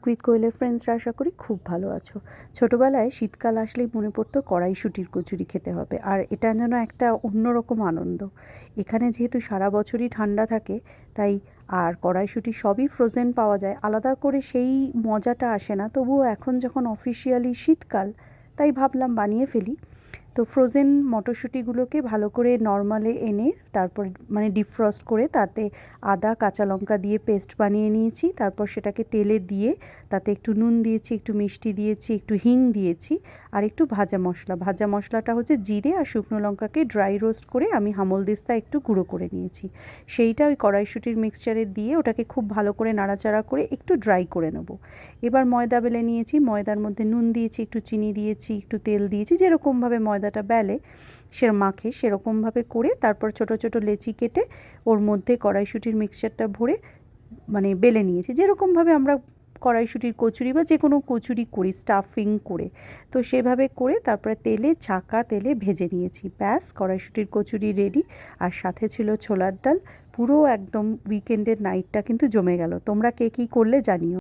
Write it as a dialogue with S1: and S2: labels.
S1: Quick কোয়েলের ফ্রেন্ডসরা আশা করি খুব ভালো আছো। ছোটোবেলায় শীতকাল আসলেই মনে পড়তো কড়াইশুঁটির কচুরি খেতে হবে, আর এটা যেন একটা অন্যরকম আনন্দ। এখানে যেহেতু সারা বছরই ঠান্ডা থাকে, তাই আর কড়াইশুঁটি সবই ফ্রোজেন পাওয়া যায়, আলাদা করে সেই মজাটা আসে না। তবুও এখন যখন অফিসিয়ালি শীতকাল, তাই ভাবলাম বানিয়ে ফেলি। তো ফ্রোজেন মটরশুঁটিগুলোকে ভালো করে নর্মালে এনে তারপর মানে ডিফ্রস্ট করে তাতে আদা কাঁচা লঙ্কা দিয়ে পেস্ট বানিয়ে নিয়েছি। তারপর সেটাকে তেলে দিয়ে তাতে একটু নুন দিয়েছি, একটু মিষ্টি দিয়েছি, একটু হিং দিয়েছি, আর একটু ভাজা মশলাটা হচ্ছে জিরে আর শুকনো লঙ্কাকে ড্রাই রোস্ট করে আমি হামলদিস্তায় একটু গুঁড়ো করে নিয়েছি। সেইটা ওই কড়াইশুঁটির মিক্সচারে দিয়ে ওটাকে খুব ভালো করে নাড়াচাড়া করে একটু ড্রাই করে নেব। এবার ময়দা বেলে নিয়েছি, ময়দার মধ্যে নুন দিয়েছি, একটু চিনি দিয়েছি, একটু তেল দিয়েছি, যেরকমভাবে ময়দাটা বেলে মাখে সেরকমভাবে করে তারপর ছোট ছোট লেচি কেটে ওর মধ্যে কড়াইশুঁটির মিক্সচারটা ভরে মানে বেলে নিয়েছি, যেরকমভাবে আমরা কড়াইশুঁটির কচুরি বা যে কোনো কচুরি করি স্টাফিং করে। তো সেভাবে করে তারপরে ছাঁকা তেলে ভেজে নিয়েছি। ব্যাস, কড়াইশুঁটির কচুরি রেডি। আর সাথে ছিল ছোলার ডাল। পুরো একদম উইকেন্ডের নাইটটা কিন্তু জমে গেল। তোমরা কে কী করলে জানিও।